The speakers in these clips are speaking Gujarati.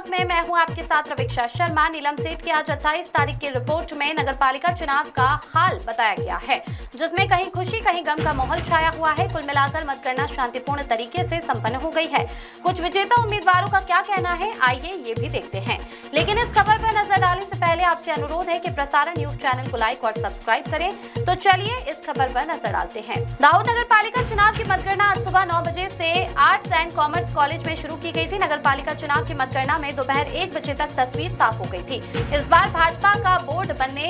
पंजाब में मैं हूं आपके साथ रवीक्षा शर्मा। नीलम सेठ की आज 28 तारीख की रिपोर्ट में नगरपालिका चुनाव का हाल बताया गया है, जिसमें कहीं खुशी कहीं गम का माहौल छाया हुआ है। कुल मिलाकर मतगणना शांतिपूर्ण तरीके से संपन्न हो गई है। कुछ विजेता उम्मीदवारों का क्या कहना है, आइए ये भी देखते हैं। लेकिन इस खबर पर नजर डालने से पहले आपसे अनुरोध है कि प्रसारण न्यूज चैनल को लाइक और सब्सक्राइब करें। तो चलिए इस खबर पर नजर डालते हैं। दाहोद नगरपालिका चुनाव की मतगणना आज सुबह 9 बजे से आर्ट्स एंड कॉमर्स कॉलेज में शुरू की गई थी। नगरपालिका चुनाव की मतगणना में दोपहर 1 बजे तक तस्वीर साफ हो गई थी। इस बार भाजपा का बोर्ड बनने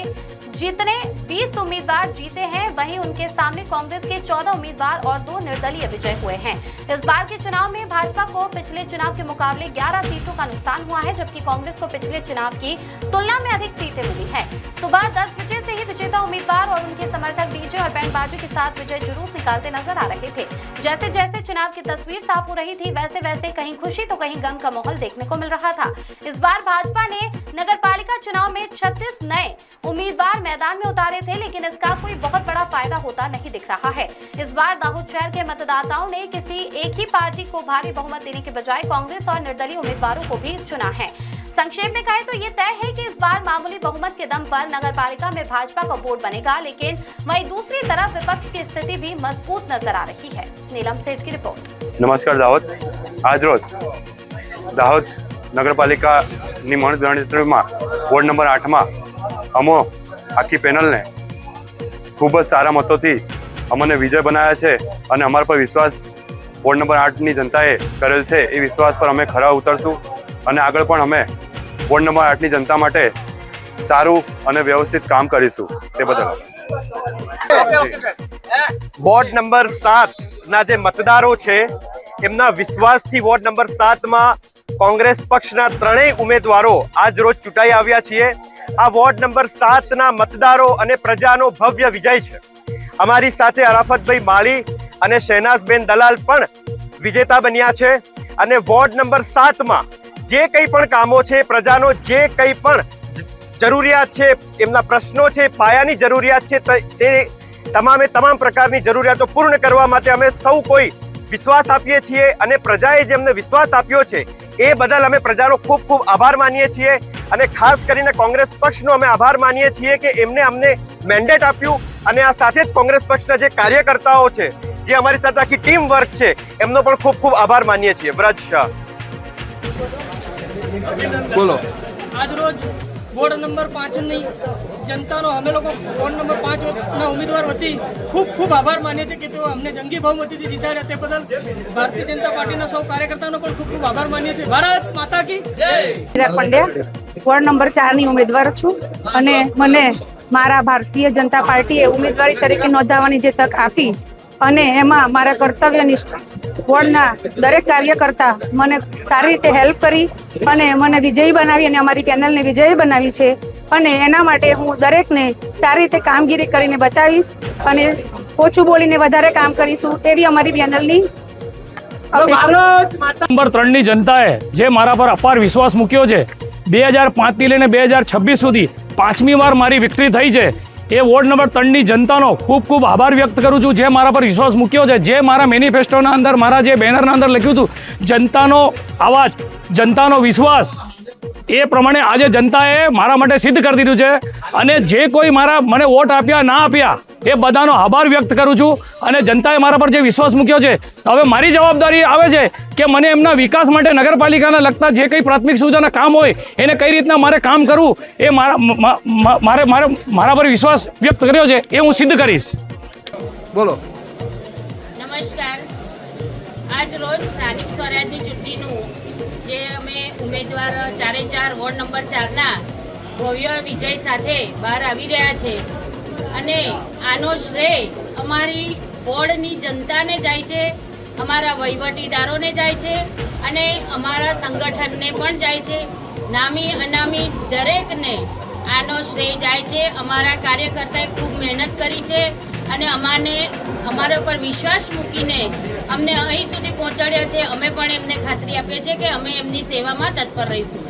जितने 20 उम्मीदवार जीते हैं, वहीं उनके सामने कांग्रेस के 14 उम्मीदवार और 2 निर्दलीय विजय हुए हैं। इस बार के चुनाव में भाजपा को पिछले चुनाव के मुकाबले 11 सीटों का नुकसान हुआ है, जबकि कांग्रेस को पिछले चुनाव की तुलना में अधिक सीटें मिली हैं। सुबह 10 बजे से ही विजेता उम्मीदवार और उनके समर्थक डीजे और बैंड बाजे के साथ विजय जुलूस निकालते नजर आ रहे थे। जैसे जैसे चुनाव की तस्वीर साफ हो रही थी, वैसे वैसे कहीं खुशी तो कहीं गम का माहौल देखने को मिल रहा था। इस बार भाजपा ने नगरपालिका चुनाव में 36 नए उम्मीदवार मैदान में उतारे थे, लेकिन इसका कोई बहुत बड़ा फायदा होता नहीं दिख रहा है। इस बार दाहोद शहर के मतदाताओं ने किसी एक ही पार्टी को भारी बहुमत देने के बजाय कांग्रेस और निर्दलीय उम्मीदवारों को भी चुना है। संक्षेप में कहें तो ये तय है कि इस बार मामूली बहुमत के दम पर नगरपालिका में भाजपा का बोर्ड बनेगा, लेकिन वहीं दूसरी तरफ विपक्ष की स्थिति भी मजबूत नजर आ रही है। नीलम सेठ की रिपोर्ट। नमस्कार दाहोद। आज रोज दाहोद नगरपालिकाની મતગણતરીમાં વોર્ડ નંબર 8માં અમો આખી પેનલને ખૂબ જ સારા મતોથી અમને વિજય બનાવ્યા છે અને અમારા પર વિશ્વાસ વોર્ડ નંબર 8ની જનતાએ કરેલ છે। એ વિશ્વાસ પર અમે ખરા ઉતરશું અને આગળ પણ અમે વોર્ડ નંબર 8ની જનતા માટે સારું અને વ્યવસ્થિત કામ કરીશું। તે બદલ વોર્ડ નંબર 7 ના જે મતદારો છે એમના વિશ્વાસથી વોર્ડ નંબર 7 માં કોંગ્રેસ પક્ષના 3 ઉમેદવારો આજ રોજ ચૂંટાઈ આવ્યા છીએ। આ વોર્ડ નંબર 7 ના મતદારો અને પ્રજાનો ભવ્ય વિજય છે। અમારી સાથે અરાફતભાઈ માળી અને શહેનાઝબેન દલાલ પણ વિજેતા બન્યા છે અને વોર્ડ નંબર 7 માં જે કંઈ પણ કામો છે, પ્રજાનો જે કંઈ પણ જરૂરિયાત છે, એમના પ્રશ્નો છે, પાયાની જરૂરિયાત છે, તે તમામે તમામ પ્રકારની જરૂરિયાતો પૂર્ણ કરવા માટે અમે સૌ કોઈ વિશ્વાસ આપીએ છીએ અને પ્રજાએ જે અમને વિશ્વાસ આપ્યો છે એ બદલ અમે પ્રજાનો ખૂબ ખૂબ આભાર માનીએ છીએ અને ખાસ કરીને કોંગ્રેસ પક્ષનો અમે આભાર માનીએ છીએ કે એમને અમને મેન્ડેટ આપ્યું અને આ સાથે જ કોંગ્રેસ પક્ષના જે કાર્યકર્તાઓ છે, જે અમારી સાથે આખી ટીમ વર્ક છે, એમનો પણ ખૂબ ખૂબ આભાર માનીએ છીએ। વ્રજ શાહ બોલો। આજ રોજ વોર્ડ નંબર 5ની જનતાનો અમે લોકો વોર્ડ નંબર 5ના ઉમેદવાર વતી ખૂબ ખૂબ આભાર માનીએ છીએ કે તેઓ અમને જંગી બહુમતીથી જીતાડ્યા। તે બદલ ભારતીય જનતા પાર્ટીના સૌ કાર્યકર્તાનો પણ ખૂબ ખૂબ આભાર માનીએ છીએ। ભારત માતા કી જય। પંડ્યા વોર્ડ નંબર 4ની ઉમેદવાર છું અને મને મારા ભારતીય જનતા પાર્ટીએ ઉમેદવારી તરીકે નોંધાવવાની જે તક આપી અને એમાં મારા કર્તવ્યનિષ્ઠ વોર્ડના દરેક કાર્યકર્તા મને સારી રીતે હેલ્પ કરી અને મને વિજયી બનાવી અને અમારી પેનલને વિજયી બનાવી છે અને એના માટે હું દરેકને સારી રીતે કામગીરી કરીને બતાવીશ અને ઓછું બોલીને વધારે કામ કરીશું તેવી અમારી પેનલની નંબર 3ની જનતાએ જે મારા પર અપાર વિશ્વાસ મૂક્યો છે, 2005થી લઈને 2026 સુધી 5મી વાર મારી વિક્ટરી થઈ છે, એ વોર્ડ નંબર 3ની જનતાનો ખૂબ ખૂબ આભાર વ્યક્ત કરું છું। જે મારા પર વિશ્વાસ મૂક્યો છે, જે મારા મેનિફેસ્ટોના અંદર, મારા જે બેનરના અંદર લખ્યું હતું, જનતાનો અવાજ, જનતાનો વિશ્વાસ, એ પ્રમાણે આજે જનતાએ મારા માટે સિદ્ધ કરી દીધું છે અને જે કોઈ મને વોટ આપ્યા ના આપ્યા એ બધાનો આભાર વ્યક્ત કરું છું અને જનતાએ મારા પર જે વિશ્વાસ મૂક્યો છે, હવે મારી જવાબદારી આવે છે કે મને એમના વિકાસ માટે નગરપાલિકાને લગતા જે કંઈ પ્રાથમિક સુવિધાના કામ હોય એને કઈ રીતના મારે કામ કરવું, એ મારા પર વિશ્વાસ વ્યક્ત કર્યો છે એ હું સિદ્ધ કરીશ। બોલો। નમસ્કાર। આજ રોજ સ્થાનિક સ્વરાજની ચૂંટણીનું જે અમે ઉમેદવાર 4 વોર્ડ નંબર 4ના ભવ્ય વિજય સાથે બહાર આવી રહ્યા છે અને આનો શ્રેય અમારી વોર્ડની જનતાને જાય છે, અમારા વહીવટીદારોને જાય છે અને અમારા સંગઠનને પણ જાય છે। નામી અનામી દરેકને આનો શ્રેય જાય છે। અમારા કાર્યકર્તાએ ખૂબ મહેનત કરી છે અને અમારા પર વિશ્વાસ મૂકીને અમને અહીં સુધી પહોંચાડ્યા છે। અમે પણ એમને ખાતરી આપીએ છીએ કે અમે એમની સેવામાં તત્પર રહીશું।